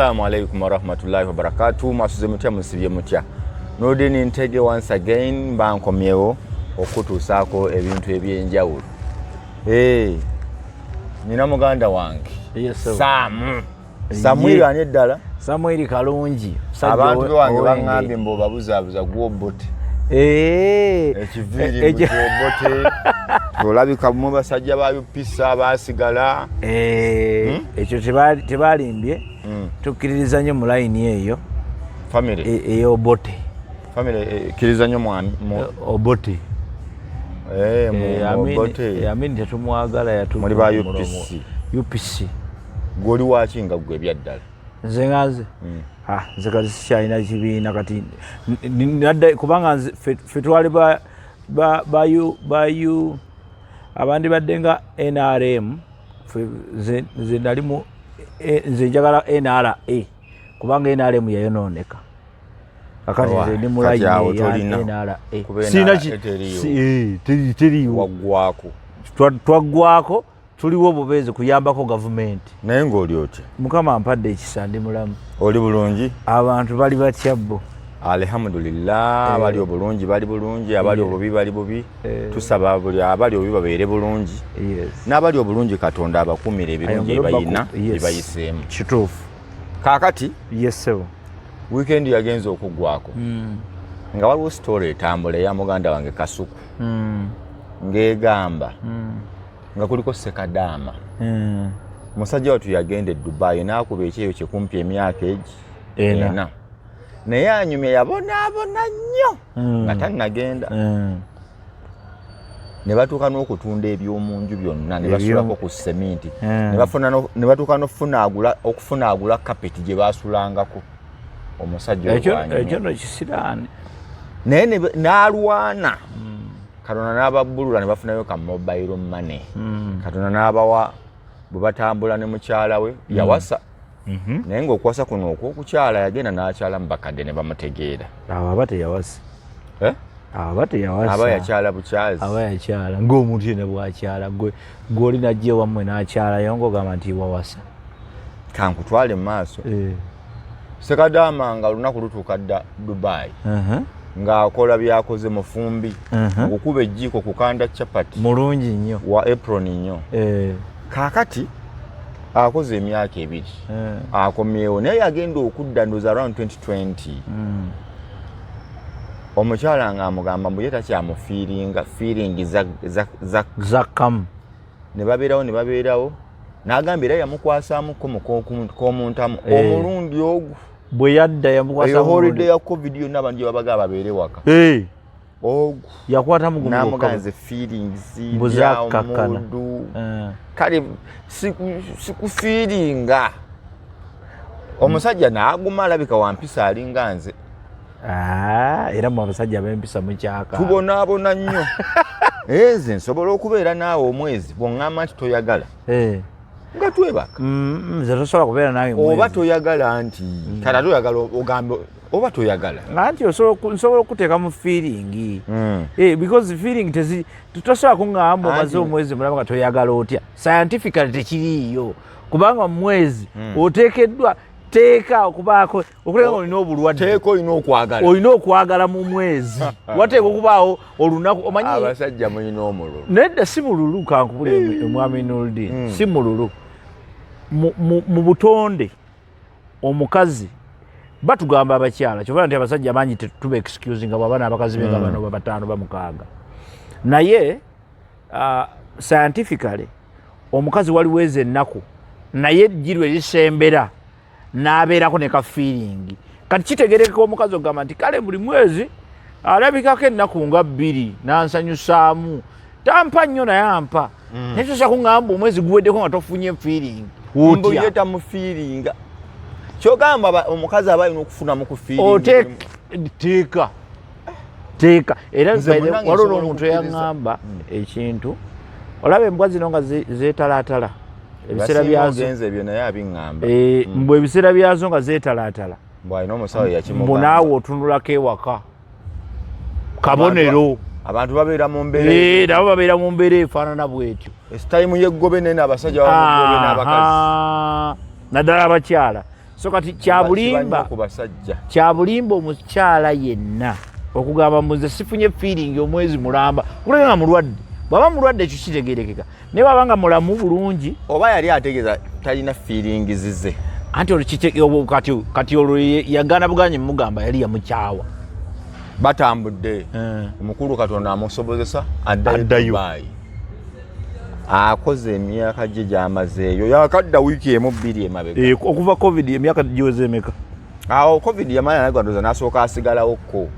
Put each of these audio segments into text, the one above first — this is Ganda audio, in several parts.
Assalamu alaikum warahmatullahi wabarakatuh. Masuze mutya musibye mutya. Nodini ntege once again bankomyewo okutusaako ebintu ebyenjawulo. Nina muganda wange. Yes, Samuel ani ddala? Samuel Kalungi. Abantu wange bangambye mbo babuzabuza gwobote. Ekiviri gwobote. Olabika mu basajja babipisa basigala. Ekyo tebalimbye. Tukiririza nnyo mu line eyo. Family. Eyo bote. Family kiriza nnyo mwami obote. Obote. Amini tetumwagala yatumwa. Muri ba UPC. UPC. Goli wakinga gwe byaddala. Nze ngaze. Nze kati sikyalina kibiina kati nadda kubanga ffe twali bayu abandi badde nga NRM nze nali mu nze njagala NRA kubanga NRM yayonooneka kakati nze ndi mu line ya NRA sina teriiwo waggwako twaggwako tuliwo obubeezi kuyambako gavumenti naye ng'oli otya mukama ampadde ekisa ndi mulamu oli bulungi abantu bali batya bo alhamdulillah abali obulungi bali bulungi abali obubi bali bubi tusaba buli abali obubi babeere bulungi n'abali obulungi katonda abakumira ebirungi ebayina ebayiseemu kituufu kaakati yesebo weekend yagenze okuggwako nga waliwo story etambula eya muganda wange Kasuku ng'egamba nga kuliko Sekadaama musajja watu yagenda e Dubai n'akuba ekyeyo kyekumpi emyaka ena naye anyumya yabonaabona nnyo nga tannagenda ne batuuka n'okutunda eby'omunju byonna ne basulako ku seminti ne batuuka okufunaagula kapeti gye baasulangako omusajja ekyo no kisiraani naye n'alwana Katonda n'ababbulula ne bafunayo ka mobile money Katonda n'abawa bwe batambula ne mukyala we yawasa naye ng'okuwasa kuno okwokukyala yagenda n'akyala mu bakadde ne bamutegeera aba teyawasa aba yakyala bukyazi aba yakyala ng'omuntu yena bwakyala gw'oli najja wammwe n'akyalayo ng'ogamba nti wawasa kankutwale mu maaso Sekadaama nga olunaku lutuuka dda Dubai ng'akola byakoze mu fumbi okukuba ejjiiko kukanda chapati mulungi nnyo wa apron nnyo kaakati akoze emyaka 2 akomyewo naye yagenda okudda ndoza around 2020 omukyala ng'amugamba mbu ye takyamufiiringa feeling zakamu ne babeerawo n'agamba era yamukwasamuko k'omuntamu omulundi ogwo bwe yadda yamukwasa holiday ya covid yonna abantu babaga babeere waka ogwo yakwata mugumu n'amuganze feelings buzakakana kale sikufiiringa omusajja n'aguma alabika wampisa alinga nze era mu abasajja b'empisa mukyaka tubonaabona nnyo nze nsobola okubeera naawe omwezi bw'oŋŋamba nti toyagala nga twebaka nze tosobola kubeera nawe oba toyagala nti kala toyagala ogambe oba toyagala nti nsobola okuteeka mu feeling because feeling tosobola kuŋŋamba omaze omwezi mulaba nga toyagala otya scientifically tekiriiyo kubanga mu mwezi oteekeddwa teeka okubaako okulega olina obulwadde teeka olina okwagala mu mwezi wateeka okubaawo olunaku omanyi abasajja mulina omululu nedda si mululu kankubule omwami Nurdin si mululu mu butonde omukazi batugamba abakyala kyova nti abasajja bangi tuba excuse nga bwaba n'abakazi be nga bano babataano bamukaaga naye scientifically omukazi waliwo ezo ennaku naye ejjirwe lisembera n'abeerako ne ka feeling kati kitegerekeka omukazi ogamba nti kale buli mwezi alabikako ennaku nga 2 n'ansanyusaamu tampa nnyo naye ampa naye tosobola kuŋŋamba omwezi guweddeko nga tofunye feeling mbu ye tamufiiringa kyogamba omukazi aba alina okufunamu ku teeka era waliwo n'omuntu eyaŋŋamba ekintu olaba embwa zino nga zeetalaatala ebiseera byazo ebyo naye abiŋŋamba mbwe ebiseera byazo nga zeetalaatala bw'alina omusawo yakimugamba mbu naawe otunulako ewaka kabonero abantu babeera mu mbeera nabo babeera mu mbeera efaanana bwetyo esitayimu y'eggobe nene abasajja bamugobe n'abakazi naddala abakyala so kati kyabulimba omukyala yenna okugamba mbuze sifunye feeling omwezi mulamba kuleka nga mulwadde bwaba mulwadde ekyo kitegerekeka naye bwaba nga mulamu bulungi oba yali ategeeza talina feeling zize anti kati olwo yagana buganye mugamba yali yamukyawa batambudde omukulu Katonda amusobozesa addayo akoze emyaka gye gyamazeeyo yakadda wiiki emu 2 emabega okuva covid emyaka giweze emeka awo covid yamala nagwandoza n'asooka asigalawokko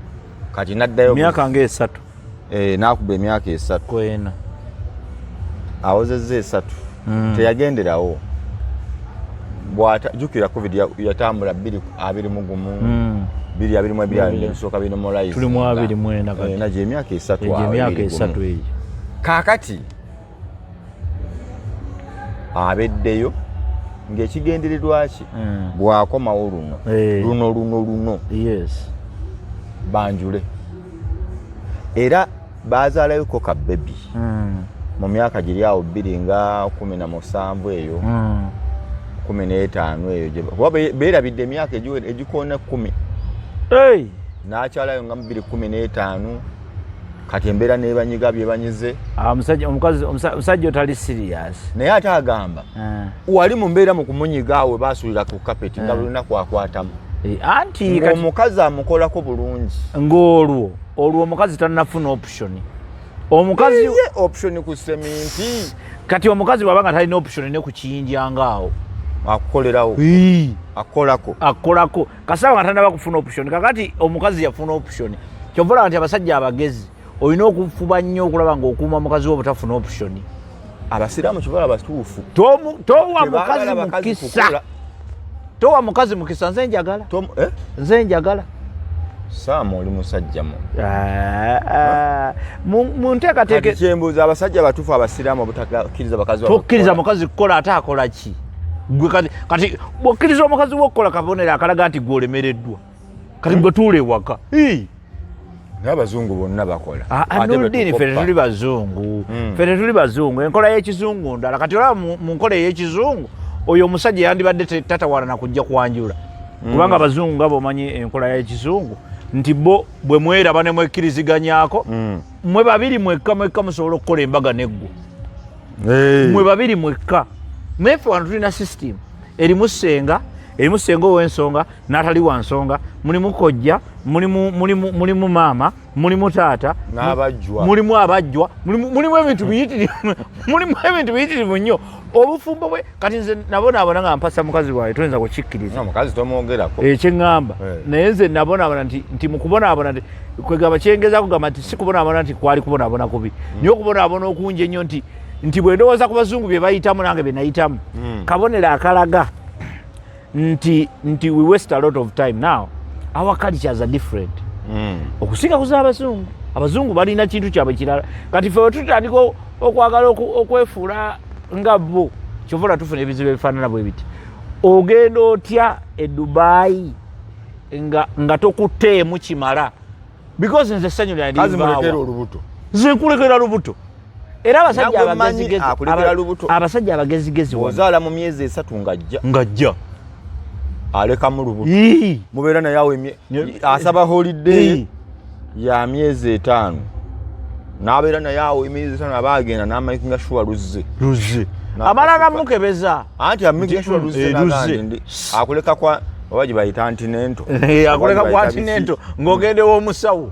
kati naddayo emyaka nga 3 n'akuba emyaka 3 kwena awozezza 3 teyagenderawo jukira covid yatambula 2021 2022 ebisooka binomolize tuli mu 24 kati na emyaka 3 eyo kaakati abeddeyo ng'ekigenderedwa ki bwakomawo luno yes banjule era bazaalayoko ka bebi mu myaka giri awo 2017 eyo 15 eyo kuba beerabidde emyaka egikoona 10 n'akyalayo nga 2015 kati embeera nebanyiga byebanyize omusajja otali serious naye ate agamba wali mu mbeera mu kumunyiga awe basuulira ku kapeti nga buli lunaku akwatamu anti omukazi amukolako bulungi ng'olwo omukazi tanafuna option omukazi option ku seminti kati omukazi bwaba nga talina option ne ku kiyinja ngaawo akukolerawo akolako kasaba nga tanaba kufuna option kakati omukazi yafuna option kyovula nti abasajja abagezi olina okufuba nnyo okulaba ng'okuuma mukazi wo butafuna option abasiraamu kivala batuufu towa mukazi mukisa nze njagala saama oli musajja mu nteekateeka kyembuuza abasajja batuufu abasiraamu obutakkiriza bakazi tokkiriza mukazi kukola ate akola ki kati bw'okkiriza omukazi w'okukola kabonero akalaga nti gw'olemereddwa kati gwe tuula ewaka n'abazungu bonna bakola Nuruddin ffe tetuli bazungu enkola y'ekizungu ndala kati olaba mu nkola ey'ekizungu oyo omusajja yandibadde tatawaana kujja kwanjula kubanga abazungu nga b'omanyi enkola y'ekizungu nti bo bwe mweraba ne mwekkiriziganyako mwe babiri mwekka musobola okukola embaga neggwo mwe babiri mwekka mwefe wano tulina system erimu ssenga ow'ensonga n'atali wa nsonga mulimu kojja mulimu maama mulimu taata mulimu abajjwa mulimu ebintu biyitirivu nnyo obufumbo bwe kati nze nabonaabona nga mpasa mukazi wawe toyinza kukikkiriza ekyeŋŋamba naye nze nabonaabona nti mu kubonaabona nti kwegamba kyengeza kugamba nti si kubonaabona nti kwali kubonaabona kubi naye okubonaabona okungi ennyo nti bwe ndowooza ku bazungu bye bayitamu nange bye nayitamu kabonero akalaga nti we waste a lot of time now our cultures are different okusinga kuza abazungu balina kintu kyabwe kirala kati ffe wetutandika okwagala okwefuula nga bo kyovula tufuna ebizibu ebifaanana bwe biti ogenda otya e Dubai nga tokutteemu kimala because nze essanyu lyandivaawa nze nkulekera lubuto era abasajja abagezigezi ozaala mu myezi 3 ngajja alekamu lubuto mubeera naye awo asaba holiday ya myezi 5 n'abeera naye awo emyezi 5 aba agenda n'amakinga shuwa luzze amala namukebeza anti amakinga shuwa luzze akuleka kwa oba gye bayita antinento akuleka kwa antinento ng'ogende w'omusawo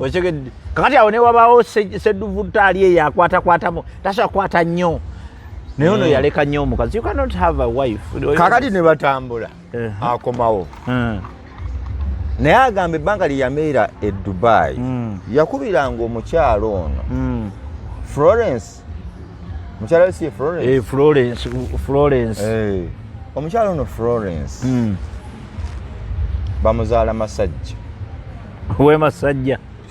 okyegedde kakati awo ne wabaawo sedduvutaali eyo akwatakwatamu tasobola kwata nnyo naye ono yaleka nnyo omukazi you cannot have a wife kakati ne batambula akomawo naye agamba ebbanga lye yameera e Dubai yakubiranga omukyalo ono Florence mukyala we si Florence omukyalo ono Florence bamuzaala Masajja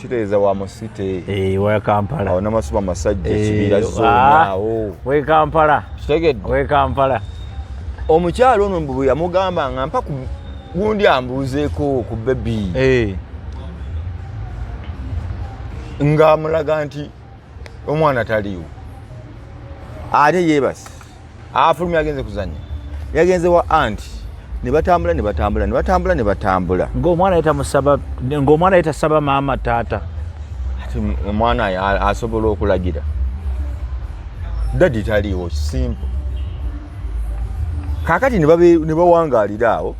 kitegeeza wa musite wa Kampala awo namasuba Masajja ekibira zonna awo Kampala kitegedde Kampala omukyalo ono bwe yamugamba nga mpa gundi ambuuzeeko ku bebi ng'amulaga nti omwana taliwo ate yeebase afulumya yagenze kuzannya yagenze wa anti ne batambula ng'omwana yeta saba maama taata ati omwana asobola okulagira dadi taliiwo simple kakati ne bawangaalira awo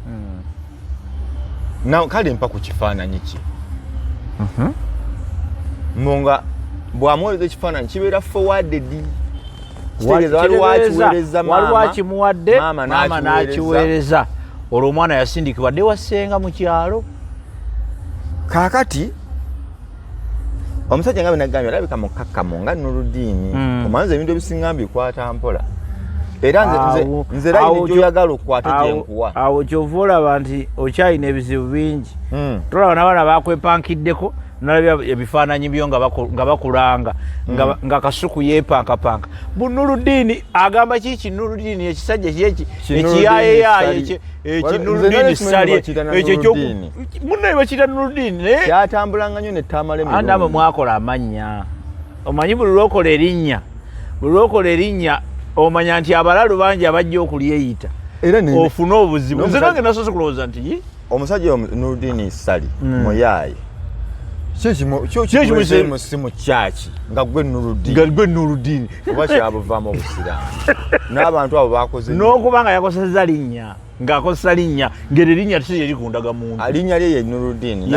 kale mpa ku kifaananyi kye nga bw'amuweereza ekifaananyi kibeera forwarded waliwo akimuwadde maama n'akiweereza olwo omwana yasindikibwa dde wasenga mu kyalo kaakati omusajja nga benagambye alabika mukkakkamu nga Nuruddin omanza ebintu ebisinga mbikwata mpola era nze layini gyoyagala okukwata gyenkuwa awo kyova olaba nti okyalina ebizibu bingi tolaba n'abaana bakwepankiddeko nalabya ebifaananyi byo nga bakulanga nga Kasuku yeepankapanka bu Nuruddin agamba kiki Nuruddin ekisajja ekiyayeyaye Nuruddin Sali ekyo munnaye bakiyita Nuruddin naye kyatambulanga nnyo ne tamala emirundi andamwe mwakola amannya omanyi buli lwokola erinnya omanya nti abalalu bangi abajja okulyeyita ofune obuzibu nze nange nasoose kulowooza nti omusajja Nuruddin Sali muyaaye musimu kyaki nga gwe Nuruddin oba kyabuvaamu obusiraamu n'abantu abo bakoze n'okuba nga yakoseza linnya ng'akozesa linnya ngeri linnya tisi yerikundaga muntu linnya lye ye Nuruddin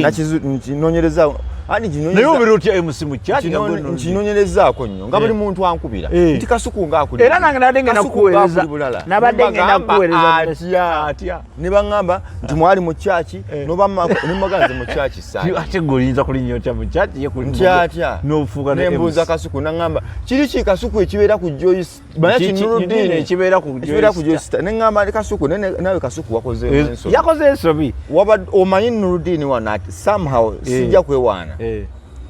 nakinoonyereza naye obeera otya musimu kyaki nkinoonyerezaako nnyo nga buli muntu ankubira nti Kasuku ngaakulira era nange nabadde ngenda kukuweereza atya ne baŋŋamba nti mwali mu kyaki nemaganze mu kyaki ate gweoyinza kulinnya otya mu kyaki ntyatya n'ofuuka nembuuza Kasuku naŋŋamba kiri ki Kasuku ekibeera ku Joyce ekibeera ku Joyce ne ŋŋamba Kasuku nawe Kasuku yakoze ensobi omanyi Nuruddin wano ati somehow sijja kwewaana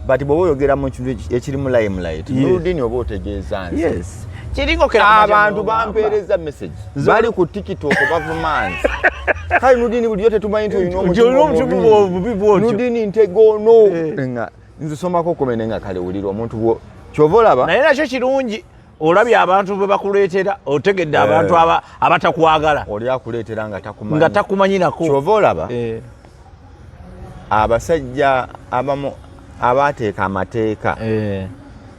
but bw'oba oyogera mu kintu ekirimu limelight Nuruddin oba otegeeza nti abantu bampeereza message bali ku TikTok bavumanzi kale Nuruddin bulijjo tetumanyi nti olina omutima Nuruddin ntegono nze somako komene nga kale wulira omuntu kyova olaba naye nakyo kirungi olabye abantu bwe bakuleetera otegedde abantu abatakwagala oli akuleetera nga takumanyirako kyova olaba abasajja abamu abateeka amateeka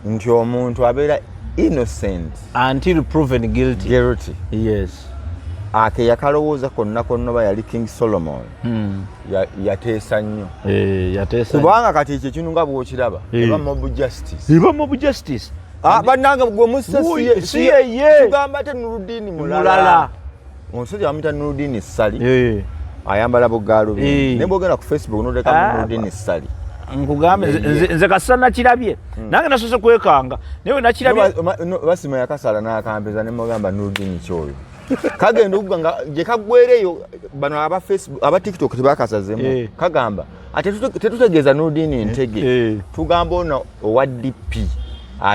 nti omuntu abeera innocent until proven guilty. Yes. Ake yakalowooza konna oba yali King Solomon yateesa nnyo kubanga kati ekyo kino nga bw'okiraba eba mob justice bannanga gwe mussa tugamba te Nuruddin mulala omusajja bamuyita Nuruddin Sali ayambala bugaalubindi ne bwogenda ku Facebook noleka Nuruddin Sali nkugambe nze kasita nakirabye nange nasoose kwekanga naye nakirabye basima yakasala n'akampeza ne mugamba Nuruddin kyoyo kagenda okuga nga gye kaggwereyo bano aba Facebook aba TikTok tebakasazemu kagamba ate tetutegeeza Nuruddin Ntege tugamba ono owa DP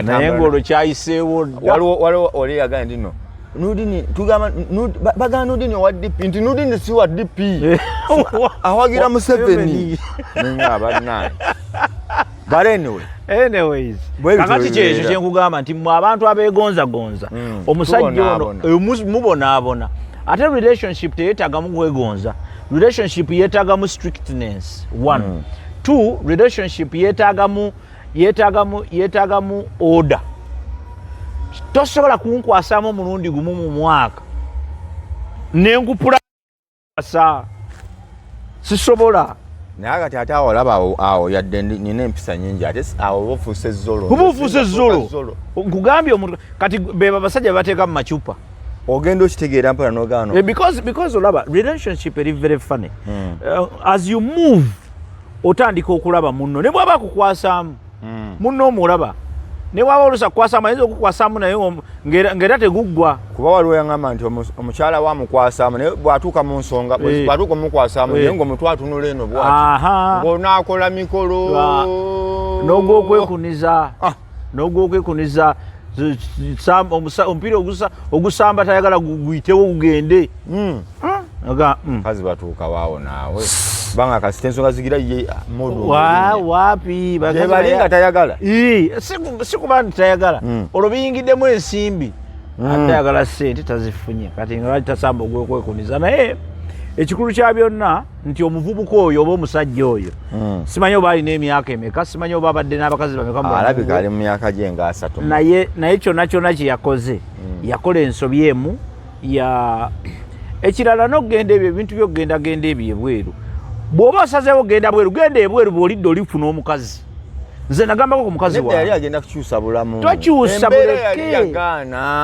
naye ng'olwo kyayiseewo waliwo oli yagamba nti no Nuruddin tugamba bagamba Nuruddin owa DP nti Nuruddin si wa DP awagira Museveni nenga abannaye but anyways kakati kyekyo kyenkugamba nti mwe abantu abeegonzagonza omusajja ono mubonaabona ate relationship teyeetagamu kwegonza relationship yeetagamu strictness 1 2 relationship yeetagamu order tosobola kunkwasamu omulundi gumu mu mwaka nenkupula sisobola naye kati ate awo olaba awo yadde nina empisa nyingi ate awo ofuuse ezzolo kuba ofuuse ezzolo nkugambye omuntu kati beba basajja bateeka mu macupa ogenda okitegeera mpala n'ogaano because olaba relationship eri very funny as you move otandika okulaba munno ne bwaba akukwasaamu munno omulaba ne waba olusa kukwasaamu ayinza okukwasaamu naye ng'era teguggwa kuba waliwo yaŋŋamba nti omukyala wamukwasaamu naye bw'atuuka mu nsonga bw'atuuka omukwasaamu naye ng'omutwe atunula eno bw'ati ng'onaakola mikolo n'ogwokwekuniza omupiira ogusamba tayagala guyitewo gugende kazi batuuka waawo naawe banga kasita ensonga zigira ye modu waapi balinga tayagala si kuba nti tayagala olwo biyingiddemu ensimbi ate ayagala ssente tazifunye kati nga lwaki tasamba ogwekwekuniza naye ekikulu kya byonna nti omuvubuka oyo oba omusajja oyo simanyi oba alina emyaka emeka simanyi oba abadde n'abakazi bameka alabika ali mu myaka gye nga 3 naye kyonna kyonna kye yakoze yakola ensobi emu ekirala n'okugenda ebyo ebintu by'okugenda ebyo ebweru bw'oba osazeewo genda bweru genda ebweru bw'olidde olifuna omukazi nze nagambako ku mukazi wange yali agenda kukyusa bulamu tokyusa buleke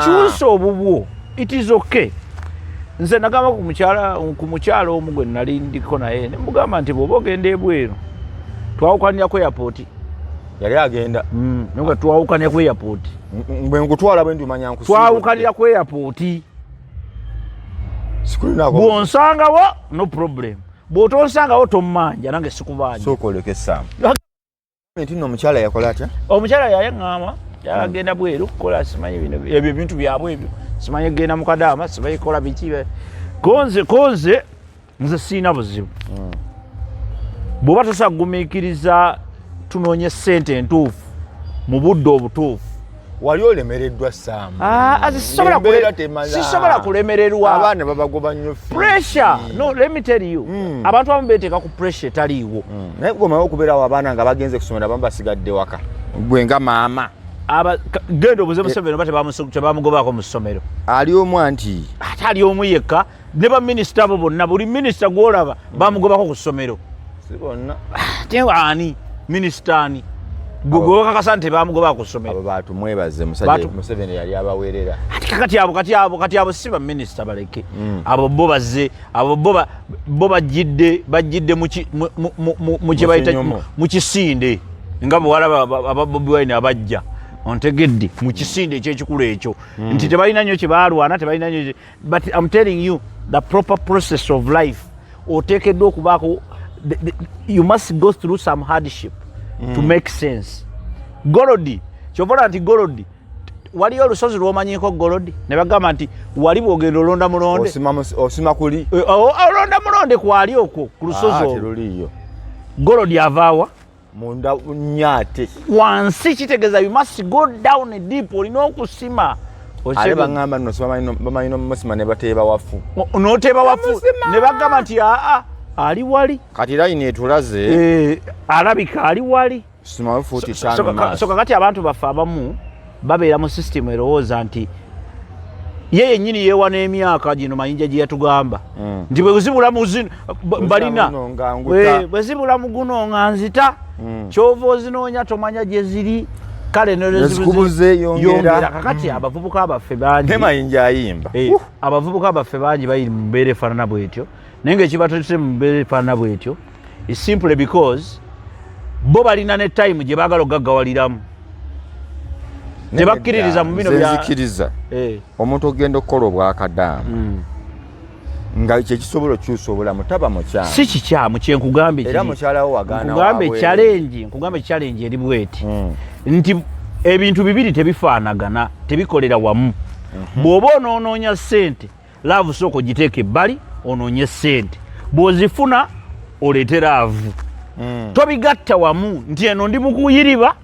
kyusa obubwo it is okay nze nagamba ku mukyala omu gwe nali ndiko naye ne mugamba nti bw'oba ogenda ebweru twawukanira ku airport yali agenda nga twawukanira ku airport bwe nkutwala bwe ndimanya nkusi twawukanira ku airport bw'onsangawo no problem bw'otonsangawo tommanja nange sikubanja sokoleka essaamu nti nno omukyala yakola atya omukyala yayaŋŋama yagenda bweru kukola simanyi ebyo ebintu byabwe ebyo simanyi genda mu kadaama simanyi kola biki konze nze siina buzibu bw'oba tosagumiikiriza tunoonye ssente entuufu mu budde obutuufu wali olemereddwa Sam sisobola kulemererwa abaana babagoba nnyo pressure no let me tell you abantu abamu beeteeka ku pressure taliiwo naye gomawo okubeerawo abaana nga bagenze kusomera abamu basigadde waka gwe nga maama genda obuze Museveni oba tebamugobako mu ssomero ali omu anti ate ali omu yekka ne baminisita abo bonna buli minisita gwolaba bamugobako ku ssomero si bonna ate ani minisita ani gwe kakasa nti bamugobako ku ssomero abo bantu mwebaze Museveni yali abaweerera kati abo si baminisita baleke abo bo bazze abo bo bajjidde mu kyebayita mu kisinde nga bwe walaba aba Bobi Wine abajja ontegedde mu kisinde ekyekikulu ekyo nti tebalina nnyo kye baalwana tebalina nnyo but I'm telling you the proper process of life oteekeddwa okubaako you must go through some hardship to make sense Golodi kyovola nti Golodi waliyo olusozi lw'omanyiiko Golodi ne bagamba nti wali bw'ogenda olonda mulonde osima kuli olonda mulonde kwali okwo ku lusozi olwo Golodi avaawa munda nnyate wansi kitegeeza you must go down deep olina okusima ale baŋŋamba nno bamanyi nomusima ne bateeba wafu n'oteeba wafu ne bagamba nti aa ali wali kati layini etulaze alabika ali wali simawe fuuti ttaano so kakati abantu baffe abamu babeera mu sisitemu erowooza nti ye yennyini yeewa n'emyaka gino mayinja gye yatugamba nti bwe zibulamu balina bwe zibulamu guno nga nzita kyova ozinoonya tomanya gye ziri kale yongera kakati abavubuka baffe bangi mayinja ayimba abavubuka baffe bangi bali mu mbeera efaanana bwetyo naye ngaekibatotese mu mbeera efaanana bwetyo is simply because bo balina ne time gye baagala ogaggawaliramu tebakkiririza mu bino byenzikiriza omuntu ogenda okukola obwakadaamu nga kyekisobola okyusa obulamu taba mukyamu si kikyamu kyenkugambye era mukyalawo wagaana nkugambe challenge eri bweti nti ebintu bibiri tebifaanagana tebikolera wamu bw'oba onoonoonya ssente laavu sooka ogiteeka ebbali onoonye ssente bw'ozifuna oleete laavu tobigatta wamu nti eno ndi mukuyiriba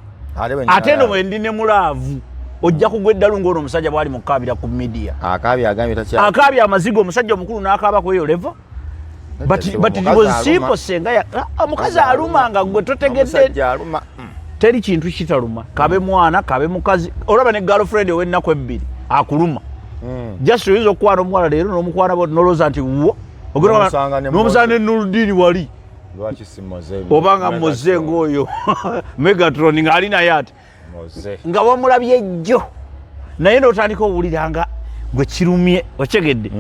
ate eno bwe ndi ne mulaavu ojja kugwa eddalu ng'ono omusajja bwali mukaabira ku media akaabya amazigo omusajja omukulu n'akaaba ku eyo levo but simple senga omukazi aluma nga gwe totegedde teri kintu kitaluma kabe mwana kabe mukazi olaba ne girlfriend ow'ennaku ebbiri akuluma just oyinza okukwana omuwala leero n'omukwana bo noloza nti wo n'omusanga ne Nurudini wali obanga moze ng'oyo Megatron ng'ali naye ati nga wamulabye jjo naye n'otandika owulira nga gwe kirumye okyegedde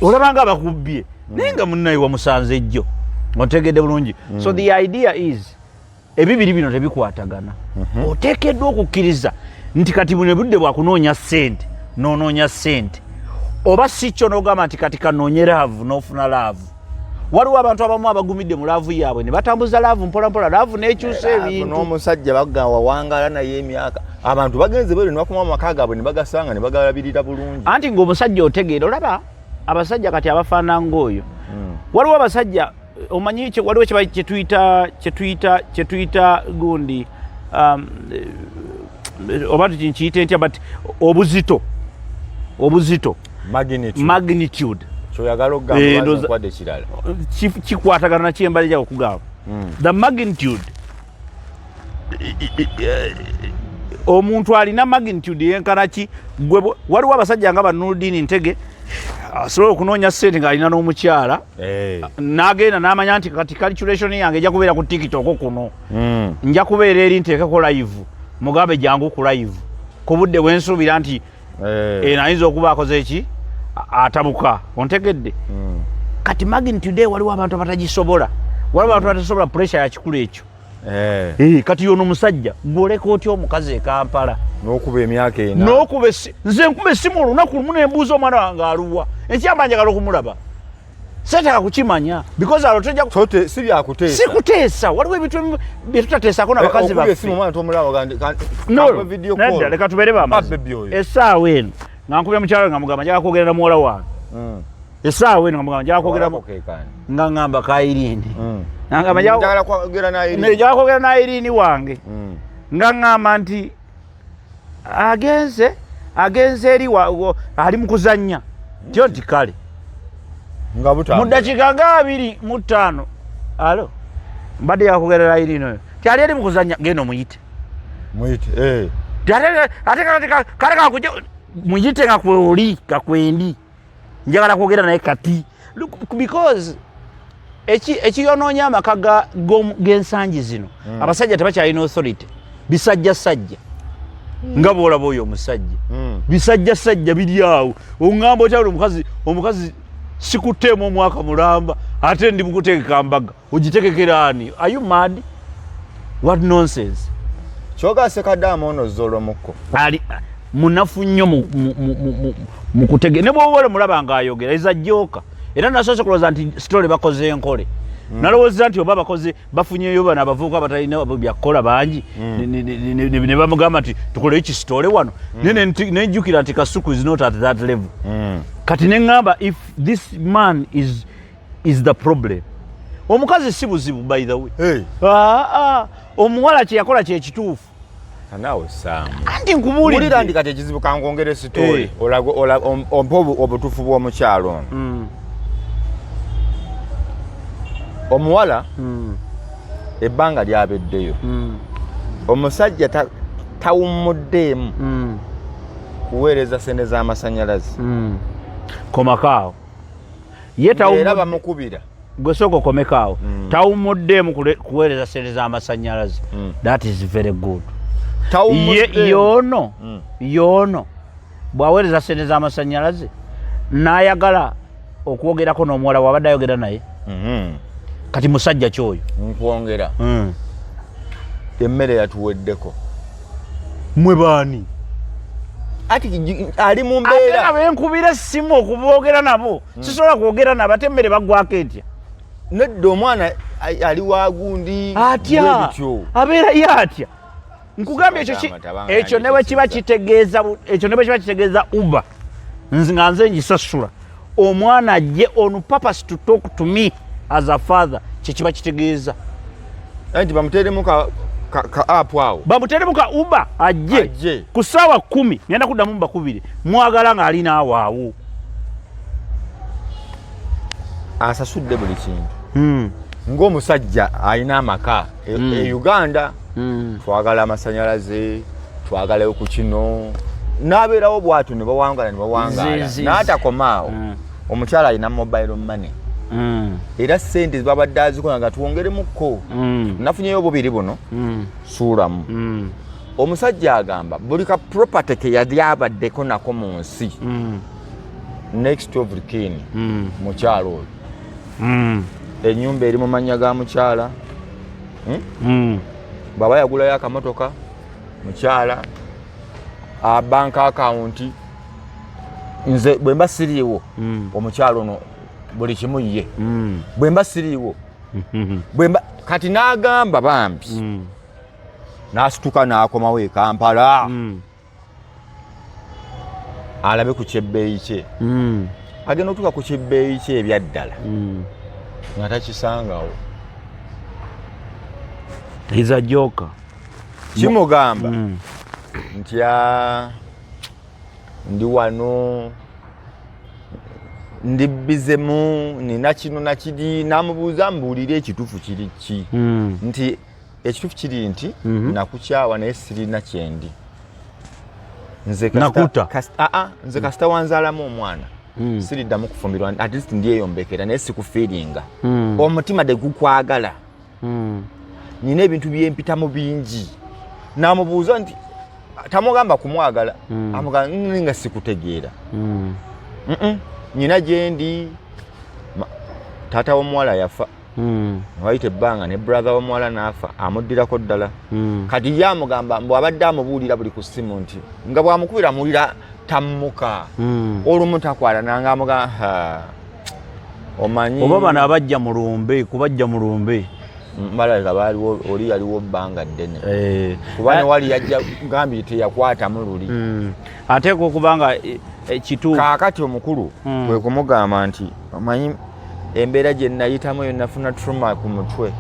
olabanga abakubbye naye nga munnaye wamusanze jjo otegedde bulungi so the idea is ebibiri bino tebikwatagana oteekeddwa okukkiriza nti kati buno budde bwakunoonya ssente n'onoonya ssente oba si kyo n'ogamba nti kati kanoonye laavu n'ofuna laavu waliwo abantu abamu abagumidde mu laavu yaabwe ne batambuza laavu mpolampola laavu n'ekyusa ebintu n'omusajja bagawa wangala naye emyaka abantu bagenze bwe ne bakoma amaka gaabwe ne bagasanga ne bagalabirira bulungi anti ng'omusajja otegeera olaba abasajja kati abafaana ng'oyo waliwo abasajja omanyi waliwo kyetuyita gundi oba tukiyite ntya but obuzito obuzito magnitude kyoyagala okugamba nkwade kirala kikwatagana nakyembali jawo okugamba the magnitude omuntu alina magnitude yenkana ki waliwo abasajja nga Banuruddin Ntege asobola okunoonya ssente ng'alina n'omukyala n'agenda n'amanya nti kati calculation yange ejja kubeera ku TikTok kuno nja kubeera eri nteekeko live mugambe jangu ku live ku budde bwensuubira nti ayinza okuba akoze eki atabuka ontegedde kati magnitude waliwo abantu abatagisobola waliwo abantu abatasobola pressure ya kikulu ekyo kati yono musajja gwoleka otya omukazi e Kampala n'okuba emyaka ena nze nkuba essimu olunaku lumu nembuuza omwana wange aluwa enkyamba njagala okumulaba seetaka kukimanya because alo tojja si byakuteesa sikuteesa waliwo ebintu bye tutateesako n'abakazi baffe leka tubeere bamazi essaawa eno nga nkubya mukyalo nga mugamba njagala kwogera na muwala wange essaawa eno nga mugamba njagala kwogera nga ngamba Kairini njagala kwogera na Irene wange nga ngamba nti agenze eri ali mu kuzannya tyo nti kale mu ddakiika nga 25 alo mbadde yakwogera na Irene oyo tyali eri mu kuzannya genda omuyite ate kale kakujja muyite nga kwoli kakwendi njagala kwogera naye kati because ekiyonoonya amaka g'ensangi zino abasajja tebakyalina authority bisajjasajja nga bwolaba oyo omusajja bisajjasajja biri awo oŋŋamba okyali omukazi sikutteemu omwaka mulamba ate ndi mukutegeka mbaga ogitegekera ani are you mad what nonsense kyogase kaddaama ono zolomukko ali munafu nnyo mu kutege ne bw'oba olemulaba ng'ayogera ezajjooka era nasoose kulowooza nti sitole bakoze enkole nalowooza nti oba abakozi bafunyeyo bano abavubuka batalina byakukola bangi ne bamugamba nti tukoleyo kisitole wano nenjukira nti Kasuku is not at that level kati neŋŋamba if this man is the problem omukazi si buzibu by the way omuwala kyeyakola kyekituufu naawe Sam anti nkubuulira ndi kati ekizibu kankongere sitole ompa obutuufu bw'omukyalo ono omuwala ebbanga lyabeddeyo omusajja tawummuddeemu kuweereza sente z'amasannyalaze komakaawo era bamukubira gwe sooka okomekaawo tawummuddeemu kuweereza sente z'amasannyalaze that is very good yoono bw'aweereza sente z'amasannyalaze n'ayagala okwogerako n'omuwala wabadde ayogera naye kati musajja kyoyo nkwongera emmere yatuweddeko mwe baani ati ali mu mbeera ate nabenkubira essimu okuboogera nabo sisobola kwogera nabo ate emmere baggwako etya nedda omwana ali wagundi atya abeera ye atya nkugambye ekyo ne bwe kiba kitegeeza uba nga nze ngisasula omwana ajje on purpose to talk to me as a father kyekiba kitegeeza nti bamuteremu ka app awo bamuteremu ka uba ajje ku ssaawa 10 ngenda kuddamu mbakubire mwagala ng'alinaawo awo asasudde buli kintu ng'omusajja alina amaka e Uganda twagala amasannyalaze twagalayo ku kino n'abeerawo bwatu ne bawangala n'atakomaawo omukyala alina mobile money era sente babadde azikola nga twongeremukko nafunyeyo bubiri buno suulamu omusajja agamba buli ka property ke yali abaddeko nako mu nsi next of kin mukyalo oyo ennyumba eri mu mannya ga mukyala baba yagulayo akamotoka mukyala bank account nze bwe mba siriiwo omukyalo ono buli kimu ye bwe mba siriiwo kati n'agamba bambi n'asituka n'akomawo e Kampala alabe ku kyebbeeyi kye agenda otuuka ku kyebbeeyi kye ebyaddala nga takisangawo iza joka kimugamba nti ndi wano ndi bizemu nina kino nakidi namubuuza mbuulire ekituufu kiri ki nti ekituufu kiri nti nakukyawa naye sirina kyendi nze nze kasita wanzaalamu omwana siriddamu kufumbirwa at least ndyeyombekera naye sikufiiringa omutima de gukwagala nina ebintu byempitamu bingi namubuuza nti tamugamba kumwagala amugamba nga sikutegeera nina gyendi taata w'omuwala yafa wayita ebbanga ne brother w'omuwala n'afa amuddirako ddala kati ye amugamba bw'abadde amubuulira buli ku ssimu nti nga bw'amukubira muwulira tammuka olumu takwala nanga amugamba omanyi oba bano abajja mu lumbe kubajja mu lumbe balabika baaliwo oli yaliwo bbanga ddene kuba ne wali yajja ngambi teyakwatamu luli ateeka okuba nga kituufu kaakati omukulu kwe kumugamba nti omanyi embeera gye nayitamu eyo nafuna trauma ku mutwe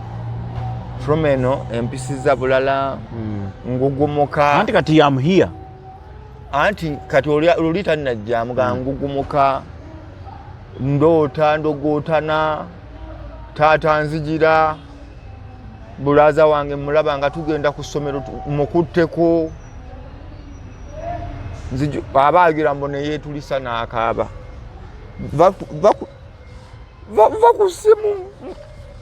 trauma eno empisiza bulala ngugumuka anti kati am here anti kati oli tannajja amugamba ngugumuka ndoota ndogootana taata nzigira bulaza wange mulaba nga tugenda ku ssomero mukutteko abaagira mbone yeetulisa n'akaaba va ku ssimu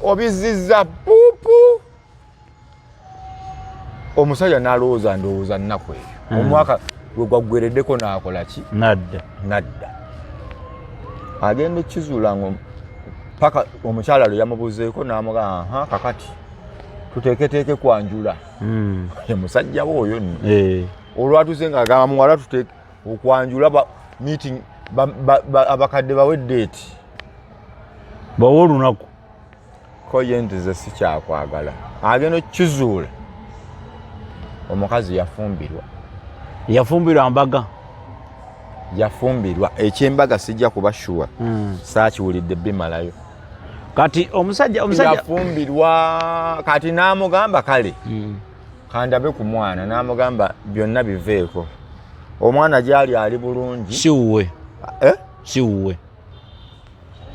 obizizza puupu omusajja n'alowooza ndowooza nnaku eyo omwaka gwe gwaggwereddeko n'akola ki nadda agenda ekizuula ngo paka omukyala lwe yamubuuzeeko n'amugamba kakati tuteeketeeke kwanjula musajja we oyo nno olwatuze ng'agamba muwala tuteeke okwanjula meeting abakadde bawe date bawe olunaku ko ye nti ze sikyakwagala agenda okukizuula omukazi yafumbirwa mbaga yafumbirwa ekyembaga sijja kubashuwa saakiwulidde bimalayo kati omusajja yafumbirwa kati n'amugamba kale kandabe ku mwana n'amugamba byonna biveeko omwana gyali ali bulungi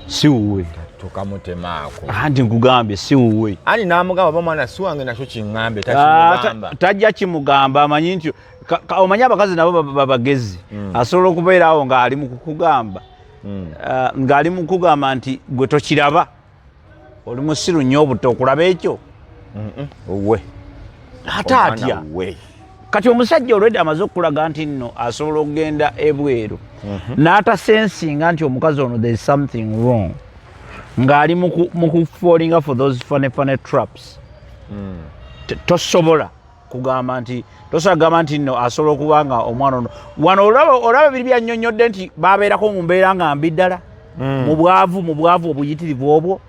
siwuwe tukamutemaako anti nkugambye siwuwe ani n'amugamba ba mwana siwange nakyo kiŋŋambe takimugamba tajja kimugamba amanyi nti omanyi abakazi nabo babagezi asobola okubeera awo ng'ali mu kukugamba ng'ali mu kukugamba nti gwe tokiraba oli musiru nnyo obuto okulaba ekyo owe ate atya kati omusajja olwedde amaze okulaga nti nno asobola okugenda ebweru n'atasensinga nti omukazi ono there is something wrong ng'ali mu kufallinga for those funny traps tosobola kugamba nti nno asobola okuba nga omwana ono wano olaba biri byannyonnyodde nti babeerako mu mbeera nga mbi ddala mu bwavu obuyitirivu obwo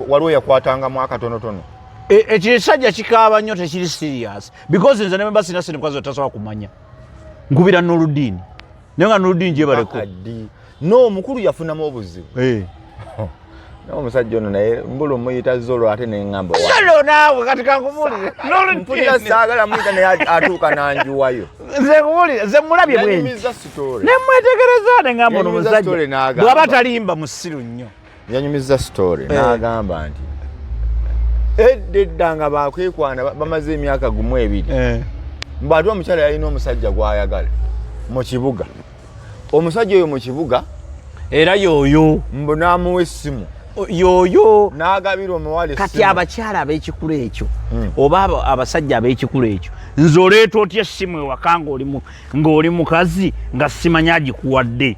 waliwo yakwatangamu akatonotono ekisajja kikaaba nnyo tekiri serious because nze nemba sina mukazi otasobola kumanya nkubira Nuruddin naye nga Nuruddin gyebaleko n'omukulu yafunamu obuzibu omusajja ono naye mbula omuyita Zolo ate neŋŋamba Zolo naawe kati kankumuulire mpulira saagala muyita naye atuuka n'anjuwayo nze nkumuulire nze mulabye bwenti nemwetegereza neŋŋamba ono omusajja bw'aba talimba musiru nnyo yanyumiza story n'agamba nti edda nga bakwekwana bamaze emyaka gumu ebiri mbwati omukyala yalina omusajja gw'ayagala mu kibuga omusajja oyo mu kibuga era yooyo mbu n'amuwa essimu yooyo n'agabira omuwala essimu kati abakyala ab'ekikulu ekyo oba abasajja ab'ekikulu ekyo nze oleeta otya essimu ewaka ng'oli mukazi nga simanyi agikuwadde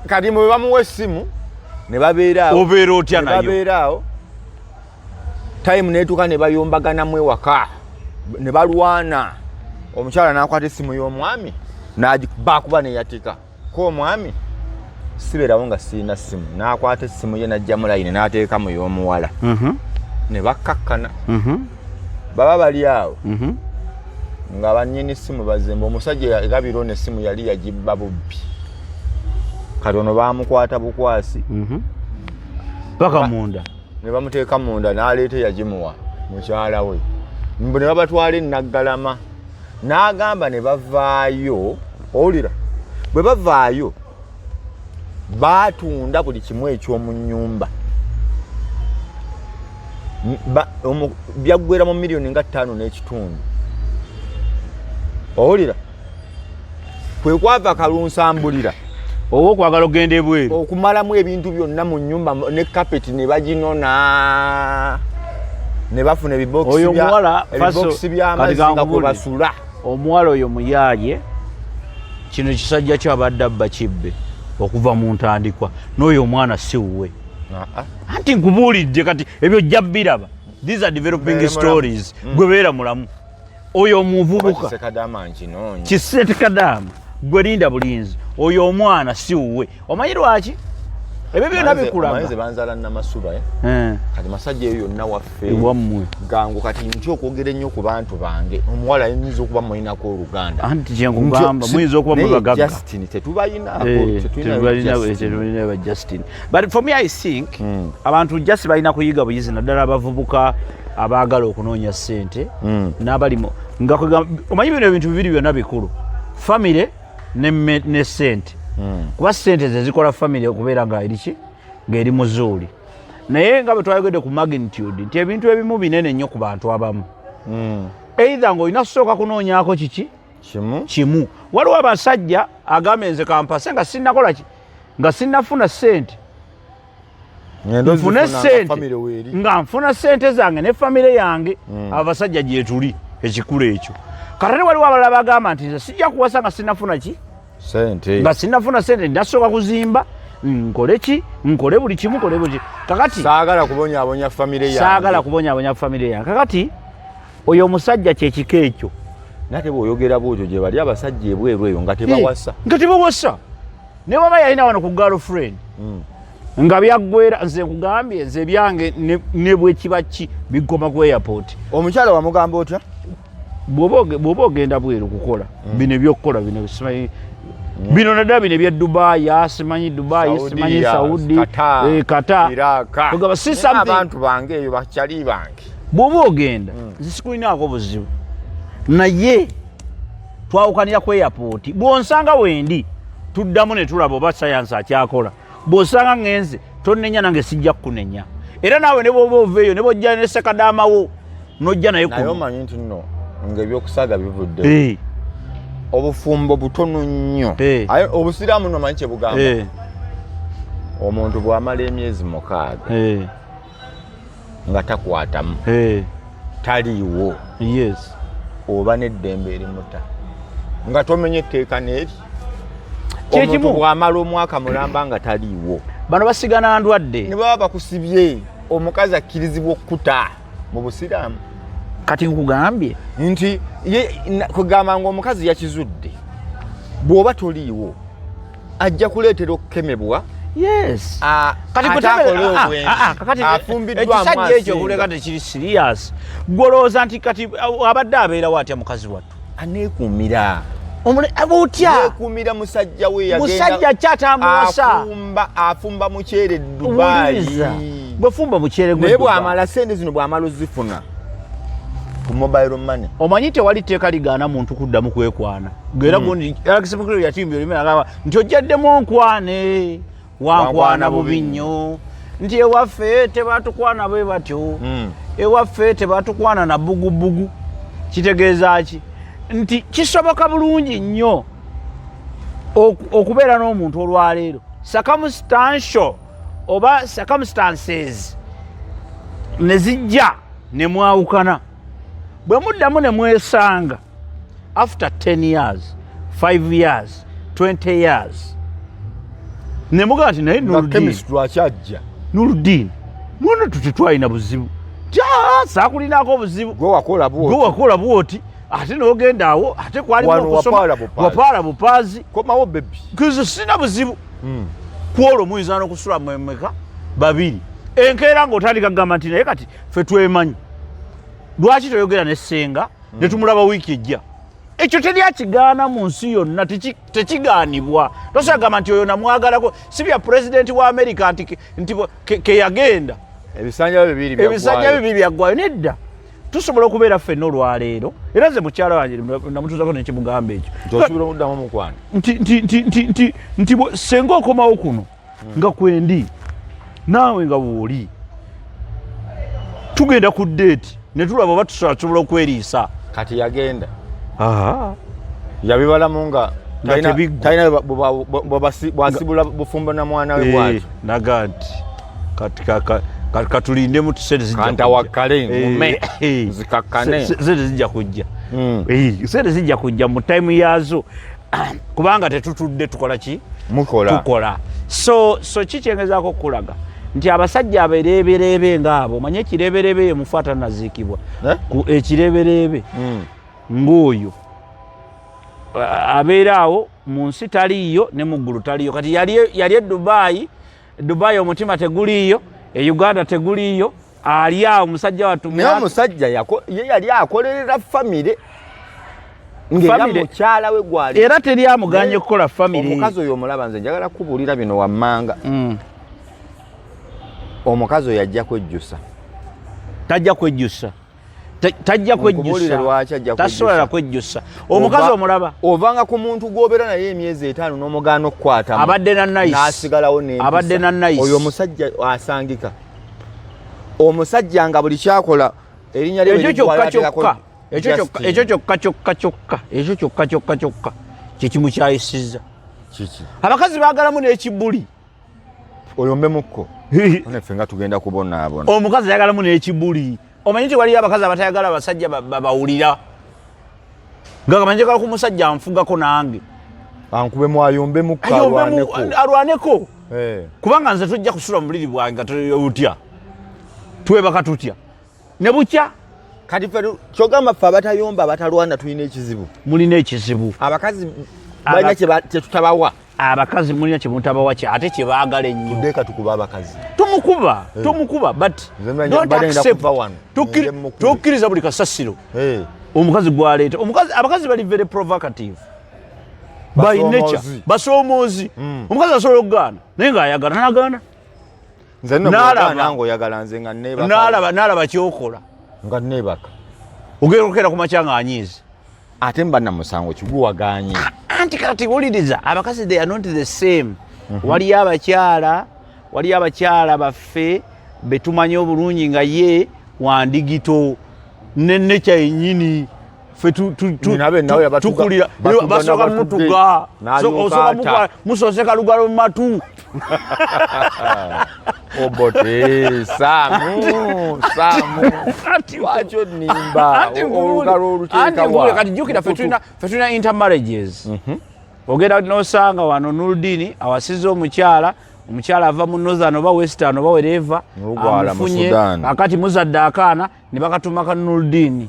kati mwe bamuwa essimu ne babeeraawo obeera otya nayo time netuuka ne bayombaganamu ewaka ne balwana omukyala n'akwata essimu y'omwami n'agibakuba neyatika ko omwami sibeerawo nga sirina ssimu n'akwata essimu ye n'ajjamu layini n'ateeka mu y'omuwala ne bakkakkana baba bali awo nga bannyini essimu bazemba omusajja egabiro n'essimu yali yagibba bubbi kati ono baamukwata bukwasi paka munda ne bamuteeka munda n'aleeta yagimuwa mukyala we mbu ne babatwala Naggalama n'agamba ne bavaayo owulira bwe bavaayo baatunda buli kimu ekyomu nnyumba byaggwera mu miliyoni nga 5.5. owulira kwe kwava kalunsambulira oba okwagala ogenda ebweru okumalamu ebintu byonna mu nnyumba ne kapeti ne baginona ne bafuna ebibokisi by'amazzi nga kwe basula. omuwala oyo muyaaye kino kisajja kyabadde abba kibbe okuva mu ntandikwa n'oyo omwana si wuwe. Anti nkubuulidde kati ebyo jja biraba. These are developing stories. Gwe beera mulamu. Oyo omuvubuka kisete kadama gwe linda bulinzi. Oyo omwana si wuwe. Omanyi lwaki? Ebyo byonna bikulaga. Amanze banzala Namasula kati masajja eyo yonna waffe wammwe gangu kati ntyo okwogera ennyo ku bantu bange. Omuwala ayinza okuba muyinako oluganda. Anti kyenkugamba muyinza okuba mubagagga. Justin tetubayinako. Tetulina ba Justin. But for me I think abantu just balina kuyiga buyizi naddala abavubuka abaagala okunoonya ssente n'abalimu nga omanyi bino ebintu bibiri byonna bikulu. Family ne ssente. Kuba ssente ze zikola family okubeera nga eriki ng'eri muzuuli. Naye nga bwe twayogedde ku magnitude nti ebintu ebimu binene nnyo ku bantu abamu. Either ng'olina kusooka kunoonyaako kiki kimu. Waliwo abasajja agambye nze kampase nga sinnakola ki nga sinnafuna ssente. Nfune ssente nga nfuna ssente zange ne famire yange. Abasajja gye tuli ekikulu ekyo. Kati waliwo abalala bagamba nti nze sijja kuwasa nga sinnafuna ki sente. Nga sinnafuna ssente ndasooka kuzimba nkole ki nkole buli kimu kole buli kakati saagala kubonyaabonya famire yange. Kakati oyo omusajja kyekiko ekyo nate bw'oyogera bwotyo gye bali abasajja ebweru eyo nga tebawasa ne baba yalina wano ku girlfriend nga byaggwera. Nze nkugambye nze byange ne bwe kiba ki bigoma ku airport. Omukyala wamugamba otya? Bw'oba ogenda bweru kukola bino ebyokukola bino bisimanyi bino naddala bino ebya Dubai simanyi Dubai simanyi Saudi Qatar Iraq ogaba si something abantu bange eyo bakyali bange. Bw'oba ogenda nze sikulinaako buzibu naye twawukanira ku airport. Bw'onsanga wendi tuddamu ne tulaba oba sayansi akyakola. Bw'osanga ngenze tonnenya nange sijja kukunenya. Era naawe ne bw'oba oveeyo ne bw'ojja ne sekadaamawo n'ojja naye naye omanyi nti nno ng'ebyokusaaga bivudde obufumbo butono nnyo. Obusiraamu nno manyi kye bugamba omuntu bw'amala emyezi 6 nga takwatamu taliiwo oba n'eddembe erimuta nga tomenye etteeka n'eri. Omuntu bw'amala omwaka mulamba nga taliiwo bano basigana ndwadde ne baba bakusibye omukazi akkirizibwa okkuta mu busiraamu. Kati nkugambye nti kugamba ng'omukazi yakizudde bw'oba toliiwo ajja kuleetera okukemebwa. Kati ekisajja ekyo okuleka tekiri serious. Gwolowooza nti kati abadde abeerawo atya mukazi wattu aneekuumira otya neekuumira musajja we yagenda musajja kyatambuwasa afumba muceere Dubai. Bwefumba muceere gwe naye bw'amala sente zino bw'amala ozifuna ku mobile money. Omanyi tewali tteeka ligaana muntu kuddamu kwekwana. Era gundi yakisibukiro yatimbye olime agamba nti ojjaddemu nkwane wankwana bubi nnyo nti ewaffe tebatukwana bwe batyo ewaffe tebatukwana na bugubugu. Kitegeeza ki nti kisoboka bulungi nnyo okubeera n'omuntu olwaleero circumstantial oba circumstances ne zijja ne mwawukana. Bwe muddamu ne mwesanga after 10 years 5 years 20 years ne mugaa nti naye Nuruddin mwana tetwalina buzibu saakulinaako obuzibu gwe wakola bwoti ate n'ogenda awo ate kwalimu okusoma wapaala bupaazi komawo bebi kizo sina buzibu kwolwo muyinza n'okusula mwemeka babiri enkeera ng'otandika kugamba nti naye kati ffe twemanyi lwaki toyogera ne ssenga ne tumulaba wiiki ejja. Ekyo teryakigaana mu nsi yonna tekigaanibwa. Tosagamba nti oyo namwagalako si bya pulezidenti wa Amerika nti ke yagenda ebisanja bibiri byaggwayo nedda. tusobola okubeera ffenna olwaleero era nze mukyala wange namutuuzako nekimugamba ekyo tosobola okuddamu mukwano nti senga okomawo kuno nga kwendi naawe nga bw'oli tugenda ku deeti ne tulaba oba tusobola okweriisa kati yagenda yabibalamu nga talina bwasibula bufumbo na mwana we bwati naga nti katulindemu sente zijja kujja sente zijja kujja mu taimu yaazo kubanga tetutudde tukola ki tukola so kikyengezaako okulaga nti abasajja abereberebe ngaabo manye ekireberebe mufa tanaziikibwa ekireberebe ng'oyo abeera awo mu nsi taliiyo ne mu ggulu taliiyo kati yali e Dubai omutima teguliiyo e Uganda teguliiyo ali awo omusajja watu naye omusajja ye yali akolerera famire ng'era mukyala we gwali era teri amuganye okukola famire omukazi oyo omulaba nze njagala kubuulira bino wammanga omukazi oyo ajja kwejjusa tajja kwejjusa tasobola kwejjusa omukazi omulaba ovanga ku muntu gw'obeera naye emyezi 5 n'omugaana okukwatamu abadde n'asigalawo abadde na nice oyo omusajja asangika omusajja nga buli kyakola erinnya lye ekyo kyokka kyekimukyayisizza abakazi baagalamu n'ekibuli oyombemukko neffe nga tugenda kubonaabona omukazi ayagalamu n'ekibuli omanyi nti waliyo abakazi abatayagala abasajja babawulira nga kamanye kala ku musajja anfugako nange ankubemu ayombemukko alwaneko kubanga nze tujja kusula mu buliri bwange nga twebaka tutya ne bukya kati ffe kyogamba ffe abatayomba abatalwana tulina ekizibu mulina ekizibu abakazi balina kyetutabawa abakazi mulina kyemutabawa ate kyebaagala ennyo tudeeka tukuba abakazi tomukuba but tokkiriza buli kasasiro omukazi gwaleeta abakazi bali very provocative by nature basoomoozi omukazi asobola okugaana naye ng'ayagala nagaana n'alaba kyokola nga neebaka ogerokeera ku makya ng'anyiizi ate mbanna musango kiguwaganye anti kati wuliriza abakazi they are not the same waliyo abakyala baffe betumanyi obulungi nga ye wandigito nennecha yennyini ffe tukulira basooka mutuga musoseka lugalo mu matu obote Samu lwaki onnimba olugalo oluteekawa kati jjukira ffe tulina intermarriages ogenda n'osanga wano Nurdin awasiza omukyala ava mu Northern oba Western oba wherever amufunye akati muzadde akaana ne bakatuma ka Nurdin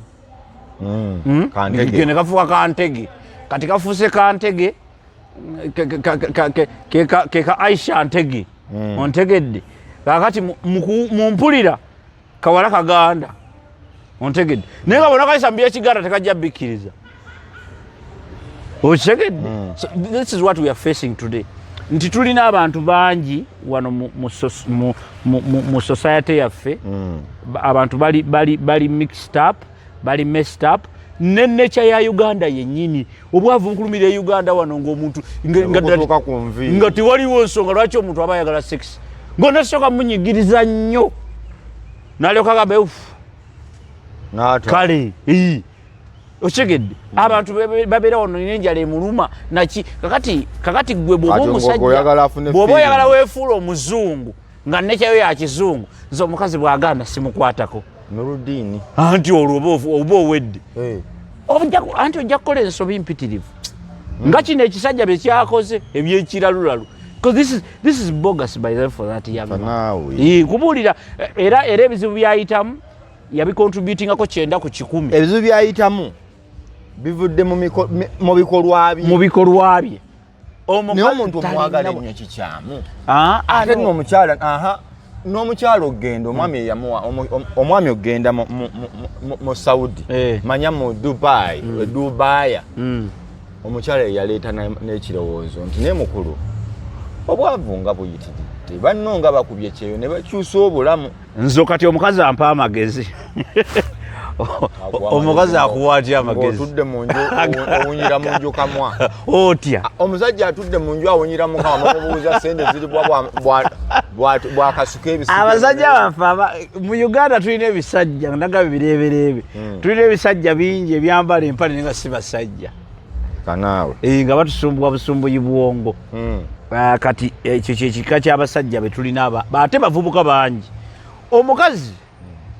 ne kafuuka Kantege kati kafuuse Kantege keka Aisha Ntege ontegedde kakati mumpulira kawala kaganda ontegedde naye nga bona kaisambira ekiganda tekajja bikkiriza okitegedde this is what we are facing today nti tulina abantu bangi wano mu society yaffe abantu bali mixed up bali messed up nennecha ya Uganda yennyini obwavu nkulumira e Uganda wano ng'omuntu nga tewaliwo nsonga lwaki omuntu aba ayagala sex ng'onasooka munyigiriza nnyo n'alyoka gamba kale okitegedde abantu babeera wano n'enjala emuluma naki kakati gwe bw'oba omusajja bw'oba oyagala weefuula omuzungu nga nnekyayo ya kizungu nze omukazi bw'aganda simukwatako Nurdin anti olwo oba owedde anti ojja kukola ensobi mpitirivu nga kino ekisajja bye kyakoze ebyekiralulalu because this is bogus by the for that young man kubuulira era ebizibu byayitamu yabicontributingako 9 ku 10 ebizibu byayitamu bivudde mu bikolwa bye naye omuntu omwagala ennyo kikyamu ate n'omukyala n'omukyala ogenda omwami yamuwa omwami ogenda mu Saudi manya mu Dubai omukyala yaleeta n'ekirowoozo nti naye mukulu obwavu nga buyitiridde banno nga bakubye kyeyo ne bakyusa obulamu nzo kati omukazi ampa amagezi omukazi akuwa atya amagezi otudde mu nju owunyira mu nju kamwa otya omusajja atudde mu nju awunyira mu kamwa mubuuza sente ziri bwakasuka ebisigo abasajja baffe mu Uganda tulina ebisajja ndaga bibireebereebe tulina ebisajja bingi ebyambala empale nenga si basajja kanaawe nga batusumbwa busumbuyi bwongo kati ekyo kyekika ky'abasajja be tulina ate bavubuka bangi omukazi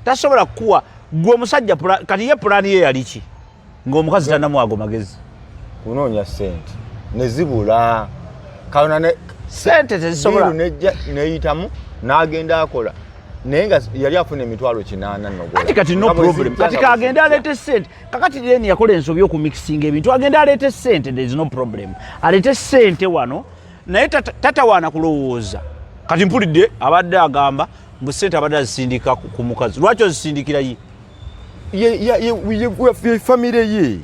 tasobola kukuwa gwe omusajja kati ye pulaani ye yali ki ng'omukazi tanamwago magezi kunoonya sente ne zibula kalona sente tezisobola nejja neyitamu n'agenda akola naye nga yali afuna emitwalo 8 kati no problem kati kagenda aleete sente kakati deni yakola ensobi y'okumikisinga ebintu agenda aleete sente there is no problem aleete sente wano naye tatawaana kulowooza kati mpulidde abadde agamba mbu sente abadde azisindika ku mukazi lwaki ozisindikira ye famire ye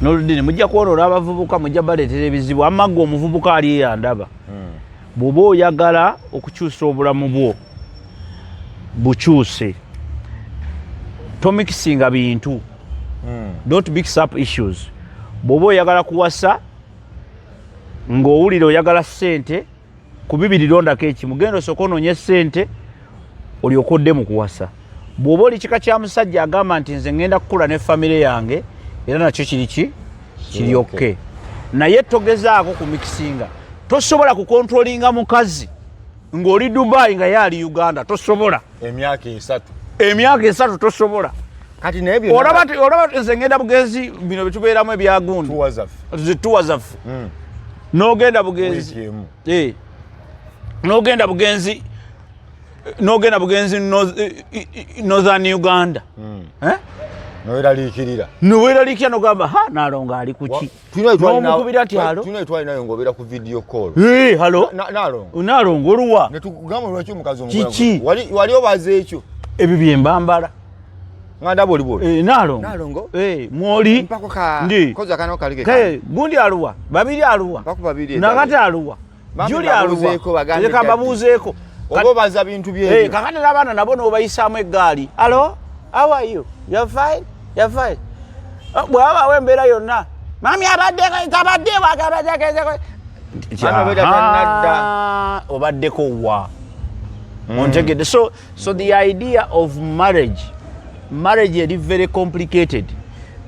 noludini mujja kuwonoola abavubuka mujja baleetera ebizibu amagga omuvubuka ali eyandaba bw'oba oyagala okukyusa obulamu bwo bukyuse tomikisinga bintu don't mix up issues bw'oba oyagala kuwasa ng'owulira oyagala sente ku bibiri londako ekimu genda osooka onoonye sente olyoka odde mu kuwasa bw'oba oli kika kya musajja agamba nti nze ngenda kukula ne famire yange era nakyo kiri okke naye togezaako kumikisinga tosobola kukontrolinga mukazi ng'oli Dubai nga ye ali Uganda tosobola emyaka 3 tosobola kati naye byo olaba nze ngenda bugenzi bino bitubeeramu ebyagundu tuwa zaffe n'ogenda bugenzi n'ogenda bugenzi Northern Uganda noweraliikirira nogamba Nalongo ali kuki n'omukubira ati halo twalinayo ng'obeera ku video call halo Nalongo oluwa netugamba lwaki omukazi kiki wali obaza ekyo ebyo byembambala nga ndaba oli Nalongo mwoli ndi gundi aluwa babiri aluwa nakati aluwa juli aluwa leka mbabuuzeeko oba obaza bintu byebyo kakati n'abaana nabo n'obayisaamu eggaali alo how are you you're fine bw'abaawo embeera yonna mami obaddeko wa ontegedde so the idea of marriage eri very complicated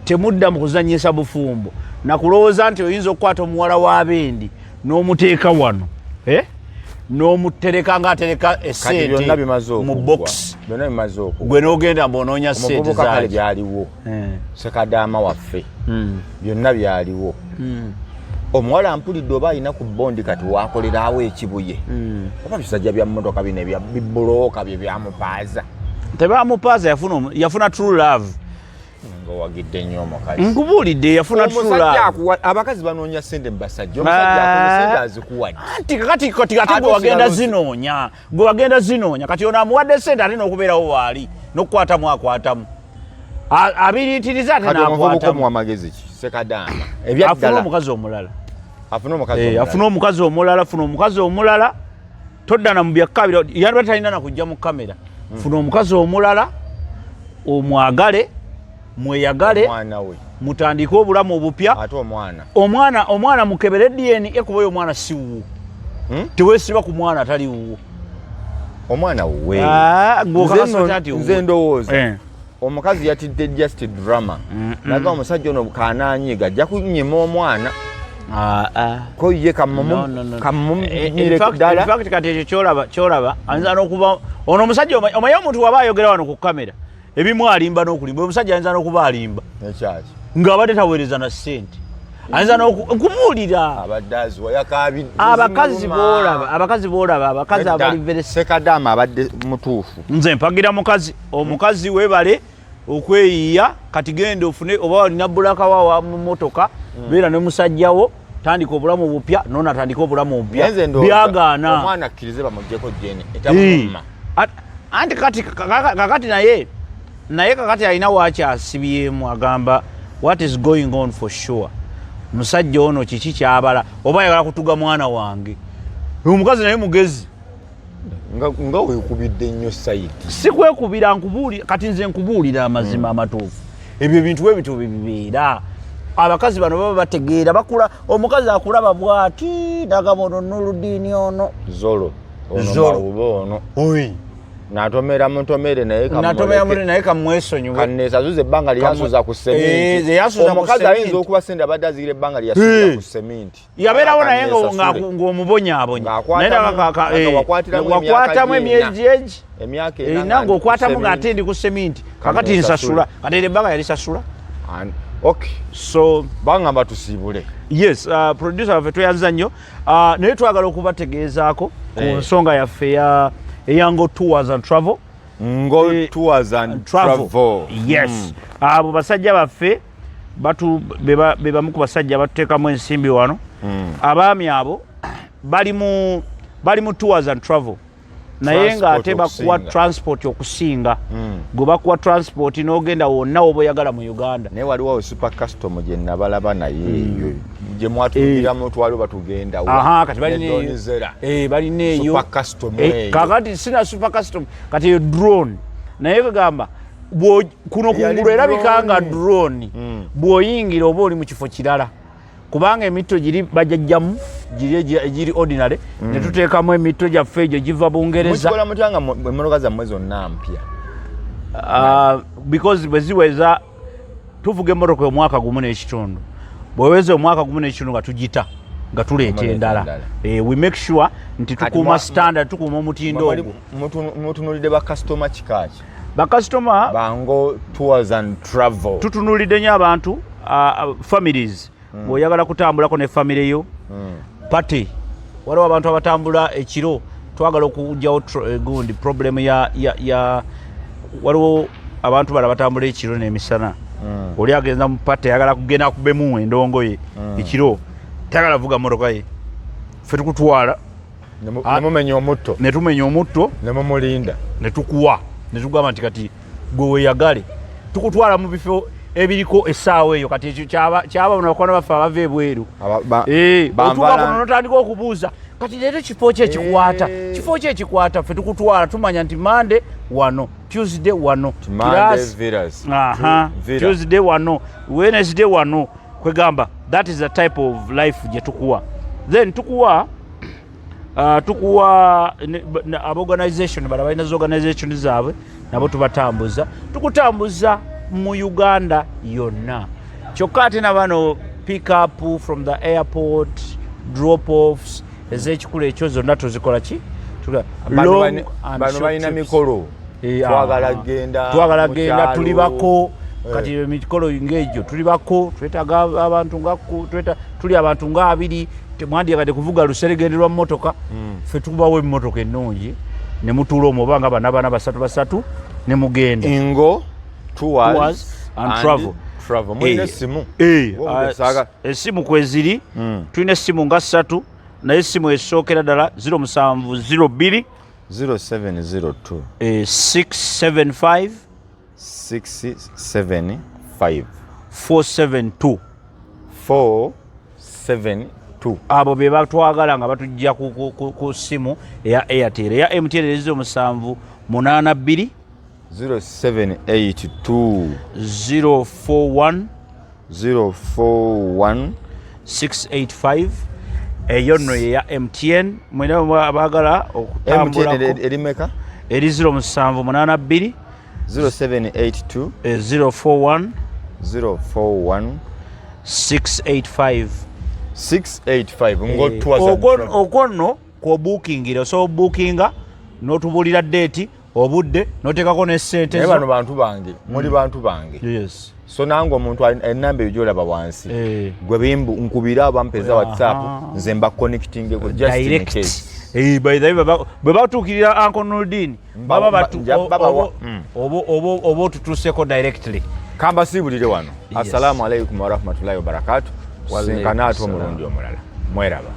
temudda mu kuzanyisa bufumbo nakulowooza nti oyinza okukwata omuwala w'abendi n'omuteeka wano n'omutereka ng'atereka esente mu box gwe n'ogenda mbonoonya sente zaali byaliwo sekadaama waffe byonna byaliwo omuwala ampulidde oba alina ku bondi kati wakolerawo ekibuye oba bisajja bya mmotoka bino bibulooka bye byamupaaza tebamupaaza yafuna true love ng'owagidde nnyo omukazi nkubuulidde yafuna true love abakazi banoonya sente mu basajja omusajja akoze sente azikuwadde anti kati ate gwe wagenda zinoonya kati ono amuwadde sente ate n'okubeerawo waali n'okukwatamu akwatamu abiriitiriza ate n'akwatamu amagezi ki sekadaama afuna omukazi omulala afuna omukazi omulala todda na mu byakabira yandaba talina nakujja mu kamera funa omukazi omulala omwagale mweyagale mutandike obulamu obupya ate omwana mukebere DNA ekuba oyo omwana siwuwo teweesiba ku mwana atali wuwo omwana wuwe nze ndowooza omukazi yatidde just drama naga omusajja ono kanaanyiga ajja kunyima omwana ko ye kamumire kati ekyo kyolaba ayinza n'okuba ono omusajja omanyi omuntu waba ayogera wano ku kamera ebimu alimba n'okulimba omusajja ayinza n'okuba alimba ng'abadde taweereza na ssente ayinza nkumuwulira abakazi boolaba abakazi abali sekadaama abadde mutuufu nze mpagira omukazi weebale okweyiya kati genda ofune oba walina bulakawa mu motoka beera ne musajjawo tandika obulamu obupya noona atandika obulamu obupya byagaana omwana akkirize bamugyeko jeni etamumma anti kakati naye kakati alina waakyasibyemu agamba what is going on for sure musajja ono kiki kyabala oba ayagala kutuga mwana wange omukazi naye mugezi nga weekubidde nnyo site. Si kwekubira nkubuulira kati nze nkubuulira amazima amatuufu. Ebyo bintu bwe bitu bibeera. Abakazi bano baba bategeera bakula omukazi akulaba bw'ati Nagamono Nurudini ono Zolo ono oyi natomera mutomere naye kamwesonyiwe kanesazuze ebbanga lyasuza ku seminti omukazi ayinza okuba sente abadde azigire ebbanga lyasuza ku seminti yabeerawo naye ng'omubonyaabonya wakwatamu emyezi egi erina ng'okwatamu ng'ate ndi ku seminti kakati nsasula kati era ebbanga yalisasula. Okay. So bangamba tusiibule. Yes, producer waffe tweyanza nnyo naye twagala okubategeezaako ku nsonga yaffe eyango tours and travel. Tours and travel. Yes. Abo basajja baffe be bamu ku basajja batuteekamu ensimbi wano. Abaami abo bali mu tours and travel. Naye ng'ate bakuwa transport okusinga gwe bakuwa transport n'ogenda wonna oba oyagala mu Uganda. Naye waliwo super custom gye nabalaba naye eyo gye mwatugiramu twali batugenda wa kati balina eyo super custom eyo kakati sina super custom kati eyo drone naye kagamba kuno kungulu erabika nga drone bw'oyingira oba oli mu kifo kirala kubanga emitto giri bajajjamu giri ordinary ne tuteekamu emitto gyaffe egyo giva Bungereza. Mukikola mutya nga emmotoka zammwe zonna mpya? Because bwe ziweza tuvuga emmotoka omwaka gumu n'ekitundu bweweza omwaka gumu n'ekitundu nga tugita nga tuleeta endala. We make sure nti tukuuma standard tukuuma omutindo ogwo. Mutunulidde bakasitoma kikaaki? Bakasitoma bango tours and travel tutunulidde nnyo abantu families bw'oyagala kutambulako ne famire yo party waliwo abantu abatambula ekiro twagala okujjawo gundi problem ya waliwo abantu bala batambula ekiro n'emisana oli agenza mu party ayagala kugenda kubemu endongo ye ekiro tagala vuga motoka ye ffe tukutwala ne tumenya omutto ne mumulinda ne tukuwa ne tugamba nti kati gwe weeyagale tukutwala mu bifo ebiriko essaawa eyo kati ekyo kyaba bano bakoona baffe abava ebweru otuuka kuno notandika okubuuza kati leero kifo ki ekikwata ffe tukutwala tumanya nti Monday wano Tuesday wano Tuesday wano Wednesday wano kwegamba that is the type of life gye tukuwa then tukuwa organization bala balina organization zaabwe nabo tubatambuza tukutambuza mu Uganda yonna kyokka ate na bano pick up from the airport drop offs ez'ekikulu ekyo zonna tuzikola ki bano balina mikolo twagala genda tuli bako kati emikolo ng'egyo tuli bako twetaaga abantu tuli abantu nga 2 temwandiyagadde kuvuga luseregende lwa mmotoka ffe tukubawo emmotoka ennungi ne mutuula omwo oba nga bana basatu ne mugenda ingo tours and travel. Mwine simu esimu kweziri tulina essimu nga 3 naye essimu esookera ddala 0702 0702 675 472 abo be batwagala nga batujja ku ssimu eya Airtel eya MTN 0782 0782 041 685 eyo nno eya MTN mwena abagala okutambulako erimeka eri 0782 0782 041 685 okwo nno kw'obookingira osobola bookinga n'otubuulira date obudde noteekako n'essente naye bano bantu bange muli bantu bange yes so nange omuntu enamba eyo gyolaba wansi gwe nkubira abampeza WhatsApp nze mba connectingeko just in case by the way bwe batuukirira Uncle Nurdin baba oba otutuuseko directly kamba siibulire wano assalamu alaikum warahmatullahi wabarakatuh wazinkanaate omulundi omulala mweraba